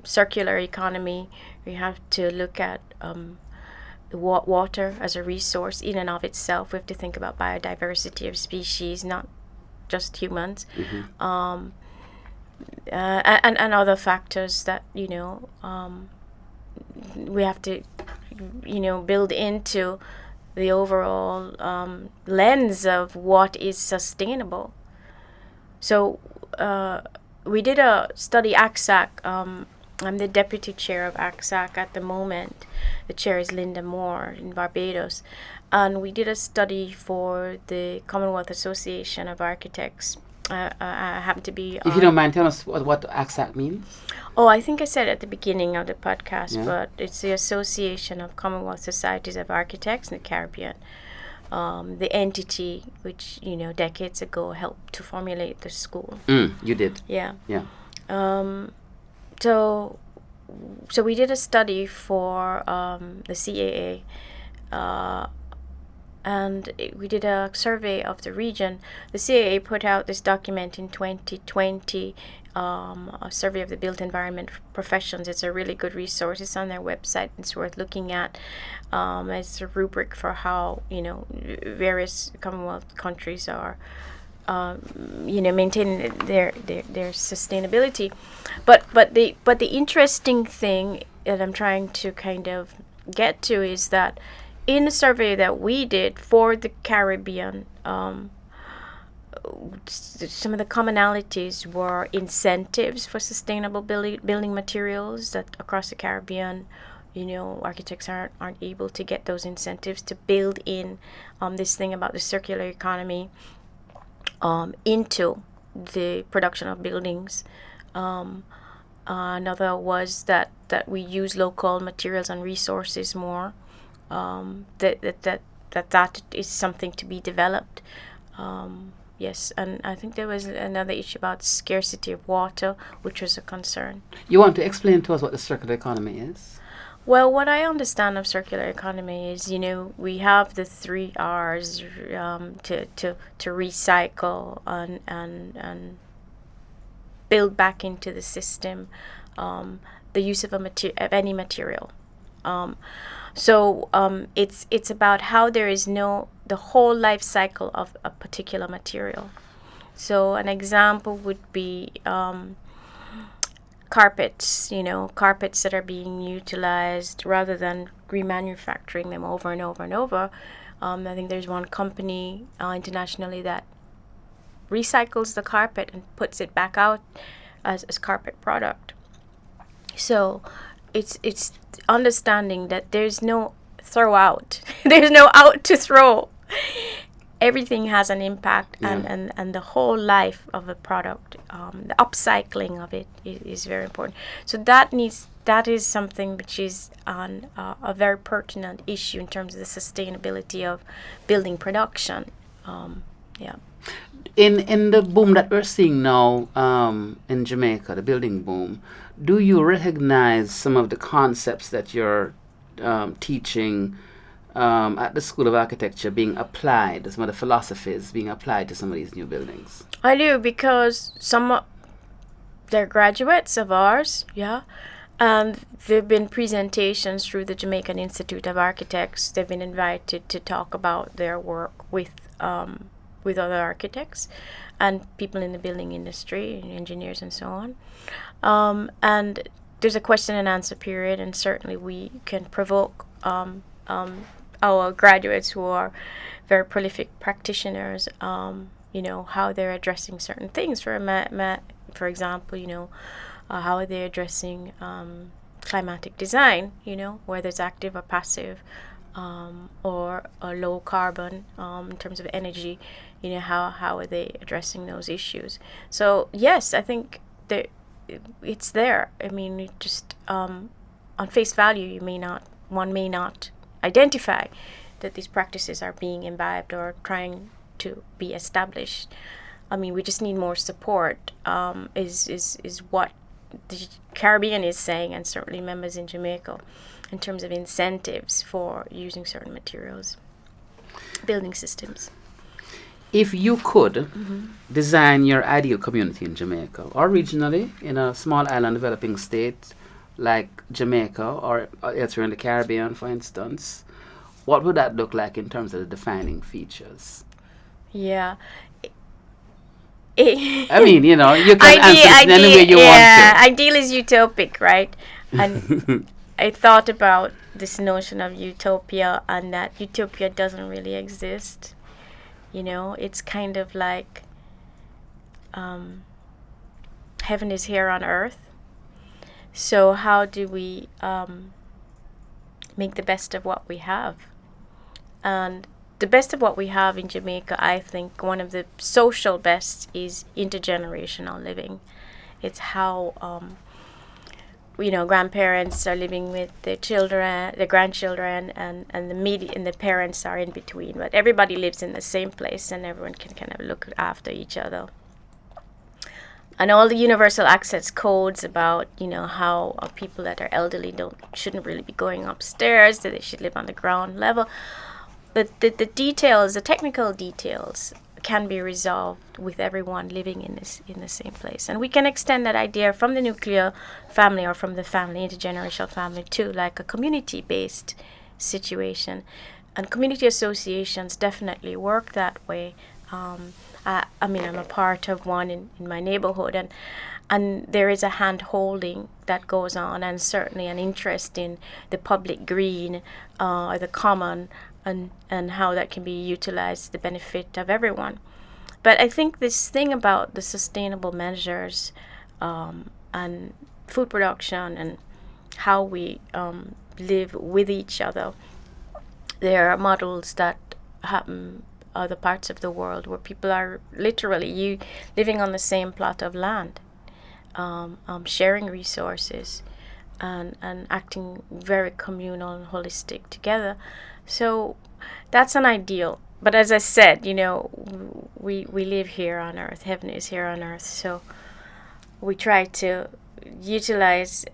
circular economy, we have to look at water as a resource in and of itself. We have to think about biodiversity of species, not just humans, and other factors that we have to build into the overall lens of what is sustainable. So we did a study, ACSAC. I'm the deputy chair of ACSAC at the moment. The chair is Linda Moore in Barbados. And we did a study for the Commonwealth Association of Architects. I happen to be... If you don't mind, tell us what ACSAC means. Oh, I think I said at the beginning of the podcast, Yeah. but it's the Association of Commonwealth Societies of Architects in the Caribbean. The entity which, decades ago helped to formulate the school. You did. Yeah. Yeah. So we did a study for the CAA, and we did a survey of the region. The CAA put out this document in 2020, a survey of the built environment professions. It's a really good resource. It's on their website. It's worth looking at. It's a rubric for how various Commonwealth countries are maintaining their sustainability. But the interesting thing that I'm trying to kind of get to is that in the survey that we did for the Caribbean, some of the commonalities were incentives for sustainable building materials, that across the Caribbean, architects aren't able to get those incentives to build in this thing about the circular economy into the production of buildings. Another was that we use local materials and resources more. That is something to be developed. Yes, and I think there was another issue about scarcity of water, which was a concern. You want to explain to us what the circular economy is? Well, what I understand of circular economy is, we have the 3 R's to recycle and build back into the system the use of any material. So it's about how there is the whole life cycle of a particular material. So an example would be carpets, carpets that are being utilized rather than remanufacturing them over and over and over. I think there's one company internationally that recycles the carpet and puts it back out as carpet product. So it's understanding that there's no throw out. There's no out to throw. Everything has an impact, and the whole life of a product, the upcycling of it is very important. So that is something which is on a very pertinent issue in terms of the sustainability of building production. In the boom that we're seeing now in Jamaica, the building boom, do you recognize some of the concepts that you're teaching at the School of Architecture being applied, some of the philosophies being applied to some of these new buildings? I do, because they're graduates of ours, and there have been presentations through the Jamaican Institute of Architects. They've been invited to talk about their work with other architects and people in the building industry, engineers and so on. And there's a question and answer period, and certainly we can provoke our graduates who are very prolific practitioners, how they're addressing certain things. For example, how are they addressing climatic design, whether it's active or passive, or low carbon in terms of energy, how are they addressing those issues? So yes, I think that it's there. I mean, it just on face value, one may not identify that these practices are being imbibed or trying to be established. I mean, we just need more support, is what the Caribbean is saying, and certainly members in Jamaica, in terms of incentives for using certain materials, building systems. If you could design your ideal community in Jamaica or regionally in a small island developing state like Jamaica or elsewhere in the Caribbean, for instance, what would that look like in terms of the defining features? Yeah. I mean, you know, you can answer this in any way you yeah, want ideal is utopic, right? And to. I thought about this notion of utopia, and that utopia doesn't really exist. You know, it's kind of like heaven is here on earth. So how do we make the best of what we have? And the best of what we have in Jamaica, I think one of the social bests is intergenerational living. It's how grandparents are living with their children, their grandchildren, and the parents are in between. But everybody lives in the same place, and everyone can kind of look after each other. And all the universal access codes about, how people that are elderly shouldn't really be going upstairs, that they should live on the ground level. The details, the technical details, can be resolved with everyone living in the same place. And we can extend that idea from the nuclear family or from the family, intergenerational family, to like a community-based situation. And community associations definitely work that way. I mean, I'm a part of one in my neighborhood, and there is a hand-holding that goes on, and certainly an interest in the public green or the common, and how that can be utilized to the benefit of everyone. But I think this thing about the sustainable measures and food production and how we live with each other, there are models that happen other parts of the world where people are literally living on the same plot of land, sharing resources and acting very communal and holistic together. So that's an ideal. But as I said, we live here on earth. Heaven is here on earth. So we try to utilize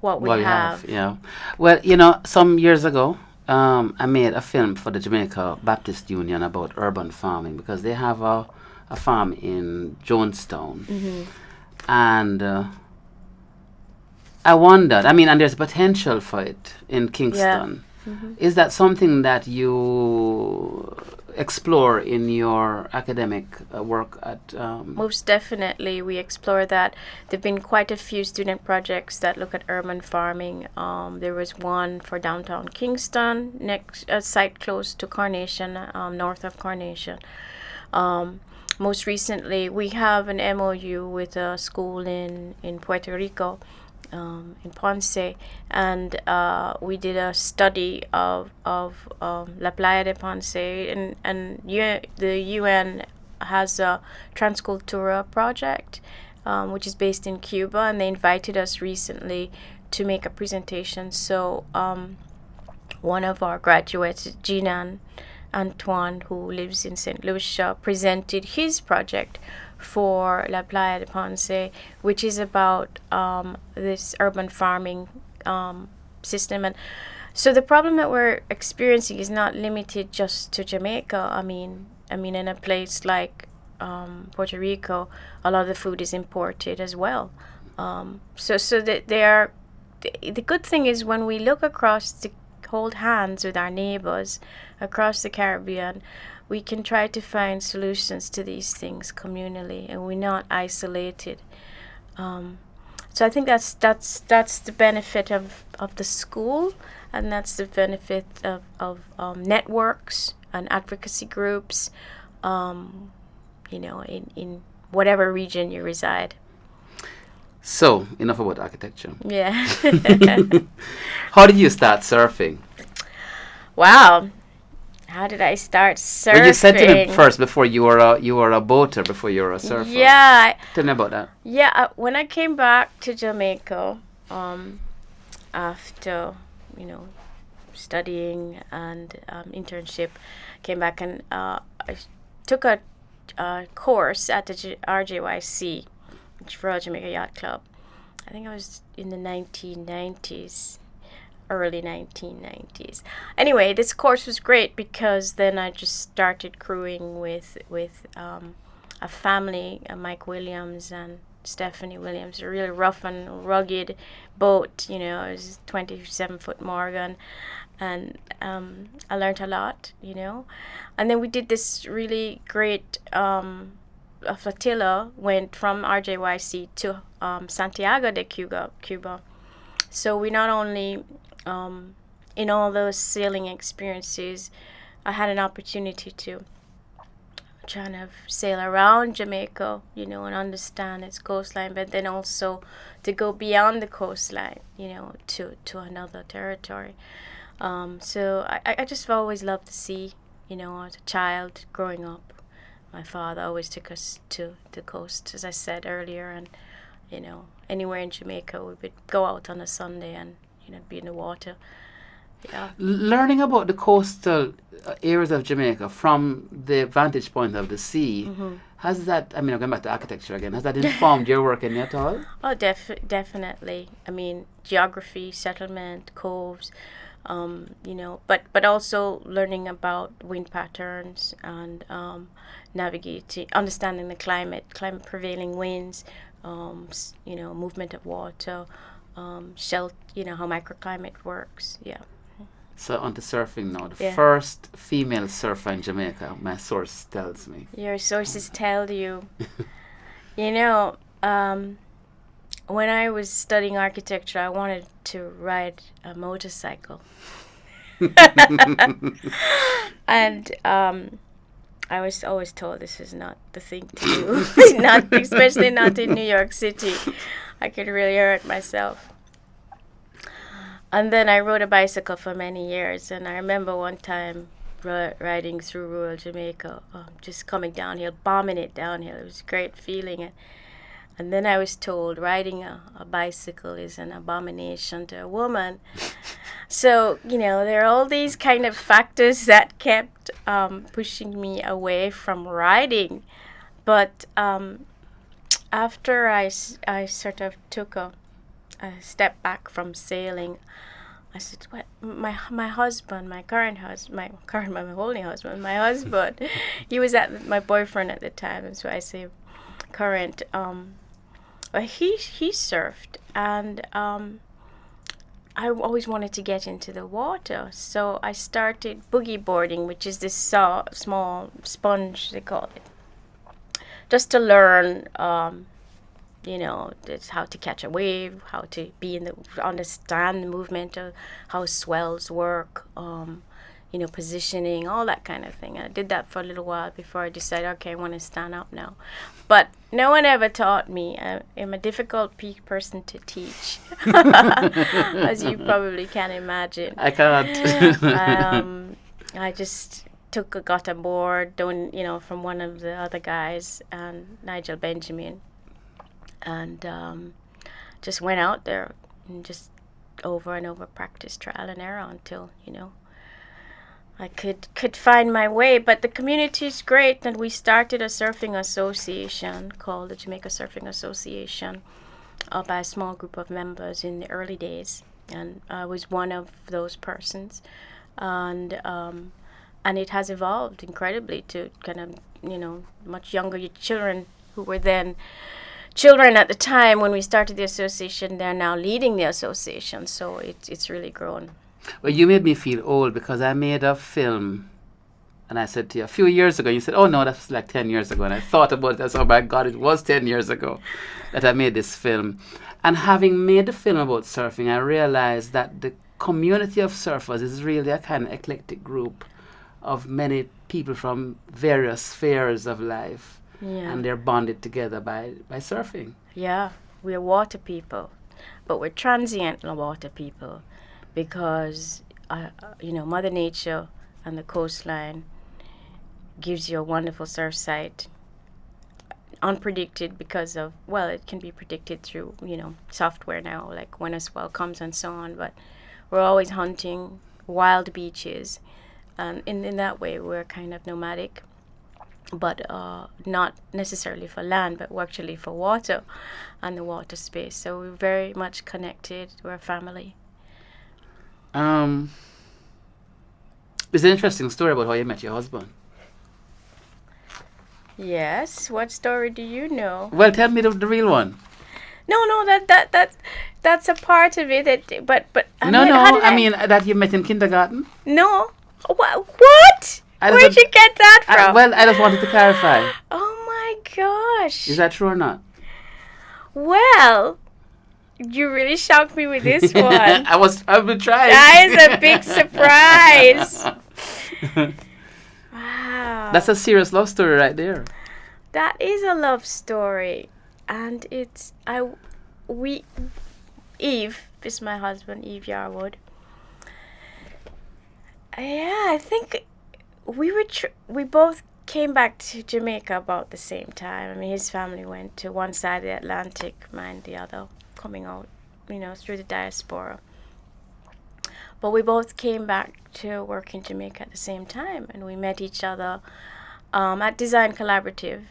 what we have. Yeah. Well, some years ago, I made a film for the Jamaica Baptist Union about urban farming, because they have a farm in Jonestown. Mm-hmm. And I wondered, and there's potential for it in Kingston. Yeah. Mm-hmm. Is that something that you explore in your academic work at? Most definitely, we explore that. There have been quite a few student projects that look at urban farming. There was one for downtown Kingston, next a site close to Carnation, north of Carnation. Most recently, we have an MOU with a school in Puerto Rico, in Ponce, and we did a study of La Playa de Ponce, and the UN has a Transcultura project, which is based in Cuba, and they invited us recently to make a presentation. So one of our graduates, Jacquiann Antoine, who lives in St. Lucia, presented his project for La Playa de Ponce, which is about this urban farming system. And so the problem that we're experiencing is not limited just to Jamaica. I mean, in a place like Puerto Rico, a lot of the food is imported as well. So that they are. The good thing is, when we look across to hold hands with our neighbors across the Caribbean, we can try to find solutions to these things communally, and we're not isolated. So I think that's the benefit of the school, and that's the benefit of networks and advocacy groups, in whatever region you reside. So, enough about architecture. Yeah. How did you start surfing? Wow. How did I start surfing? Well, you said to me first before you were a boater before you were a surfer. Yeah. Tell me about that. Yeah. When I came back to Jamaica, after studying and internship, came back and I took a course at the RJYC, which is Royal Jamaica Yacht Club. I think I was in the 1990s. early 1990s. Anyway, this course was great because then I just started crewing with a family, Mike Williams and Stephanie Williams, a really rough and rugged boat. You know, it was 27-foot Morgan, and I learned a lot. You know, and then we did this really great. A flotilla went from RJYC to Santiago de Cuba. So we not only, in all those sailing experiences, I had an opportunity to kind of sail around Jamaica, you know, and understand its coastline, but then also to go beyond the coastline, you know, to another territory. So I just always loved the sea, you know, as a child growing up. My father always took us to the coast, as I said earlier, and, you know, anywhere in Jamaica, we would go out on a Sunday and, you know, be in the water. Yeah. Learning about the coastal areas of Jamaica from the vantage point of the sea, has that, I mean, I'm going back to architecture again, has that informed your work any at all? Oh, definitely. I mean, geography, settlement, coves, you know, but also learning about wind patterns and navigating, understanding the climate prevailing winds, you know, movement of water, you know, how microclimate works. Yeah. So on to surfing now. The Yeah. first female surfer in Jamaica, my source tells me. Your sources tell you. You know, when I was studying architecture, I wanted to ride a motorcycle. And I was always told this is not the thing to do, not especially not in New York City. I could really hurt myself. And then I rode a bicycle for many years, and I remember one time riding through rural Jamaica, just coming downhill, bombing it downhill. It was a great feeling. And then I was told riding a bicycle is an abomination to a woman. So, you know, there are all these kind of factors that kept pushing me away from riding. But after I sort of took a step back from sailing, I said, "What? My husband, my only husband, my husband, he was my boyfriend at the time, so I say current. But he surfed, and I always wanted to get into the water, so I started boogie boarding, which is this small sponge, they call it, just to learn, you know, how to catch a wave, how to understand the movement of how swells work, you know, positioning, all that kind of thing. And I did that for a little while before I decided, okay, I want to stand up now. But no one ever taught me. I'm a difficult person to teach, as you probably can imagine. I cannot. I just got a board, you know, from one of the other guys, and Nigel Benjamin, and just went out there and just over and over practice, trial and error, until, you know, I could find my way. But the community is great, and we started a surfing association called the Jamaica Surfing Association by a small group of members in the early days, and I was one of those persons, and it has evolved incredibly to kind of, you know, much younger children who were then children at the time when we started the association. They're now leading the association, so it's really grown. Well, you made me feel old because I made a film, and I said to you a few years ago, you said, oh no, that's like 10 years ago. And I thought about it, I said, oh my God, it was 10 years ago that I made this film. And having made the film about surfing, I realized that the community of surfers is really a kind of eclectic group of many people from various spheres of life. Yeah. And they're bonded together by surfing. Yeah, we're water people, but we're transient water people. Because, you know, Mother Nature and the coastline gives you a wonderful surf site, unpredicted because of, well, it can be predicted through, you know, software now, like when a swell comes and so on, but we're always hunting wild beaches, and in that way we're kind of nomadic, but not necessarily for land, but actually for water and the water space. So we're very much connected, we're a family. It's an interesting story about how you met your husband. Yes. What story do you know? Well, tell me the real one. No, that's a part of it. But I No, mean, no, how did I mean that you met in kindergarten. No. What? I Where'd just- you get that from? Well, I just wanted to clarify. Oh my gosh. Is that true or not? Well, you really shocked me with this one. I've been trying. That is a big surprise. Wow. That's a serious love story right there. That is a love story, and Eve is my husband, Eve Yarwood. Yeah, I think we both came back to Jamaica about the same time. I mean, his family went to one side of the Atlantic, mine the other, coming out, through the diaspora. But we both came back to work in Jamaica at the same time, and we met each other at Design Collaborative.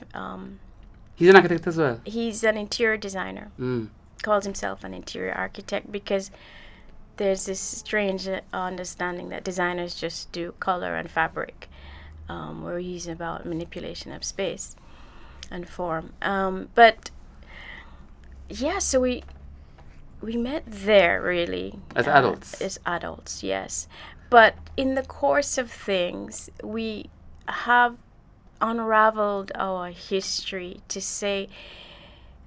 He's an architect as well. He's an interior designer. Calls himself an interior architect because there's this strange understanding that designers just do color and fabric, where he's about manipulation of space and form. But yeah, so we met there really. As adults? As adults, yes. But in the course of things, we have unraveled our history to say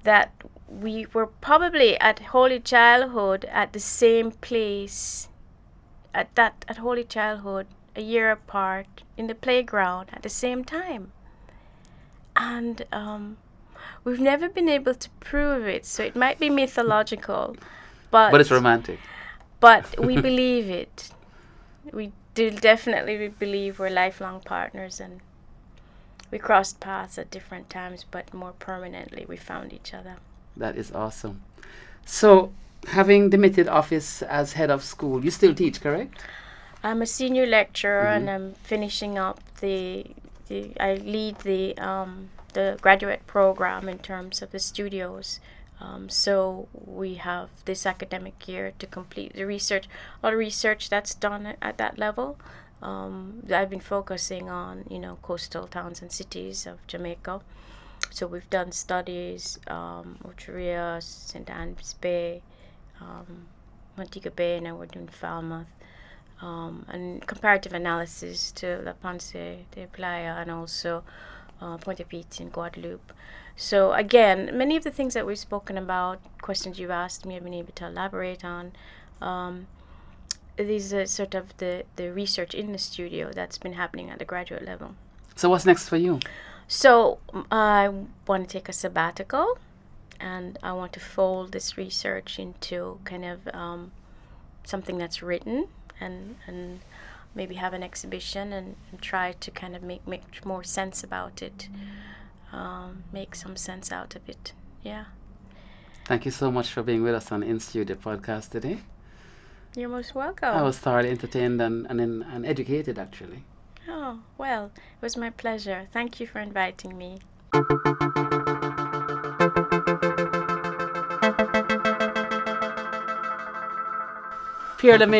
that we were probably at Holy Childhood at the same place, at Holy Childhood, a year apart, in the playground at the same time. And we've never been able to prove it, so it might be mythological, but it's romantic. But we believe it. We do definitely believe we're lifelong partners, and we crossed paths at different times, but more permanently we found each other. That is awesome. So, having demitted office as head of school, you still teach, correct? I'm a senior lecturer, and I'm finishing up I lead the graduate program in terms of the studios. So we have this academic year to complete the research. A lot of research that's done at that level. I've been focusing on, coastal towns and cities of Jamaica. So we've done studies, Ocho St. Anne's Bay, Montego Bay, and now we're doing Falmouth. And comparative analysis to La Ponce de Playa and also Pointe-à-Pitre in Guadeloupe. So again, many of the things that we've spoken about, questions you've asked me, I've been able to elaborate on. These are sort of the research in the studio that's been happening at the graduate level. So what's next for you? So I want to take a sabbatical, and I want to fold this research into kind of something that's written, and maybe have an exhibition and try to kind of make more sense about it, make some sense out of it. Yeah. Thank you so much for being with us on In Studio podcast today. You're most welcome. I was thoroughly entertained and educated, actually. Oh, well, it was my pleasure. Thank you for inviting me. Pierre Lemire.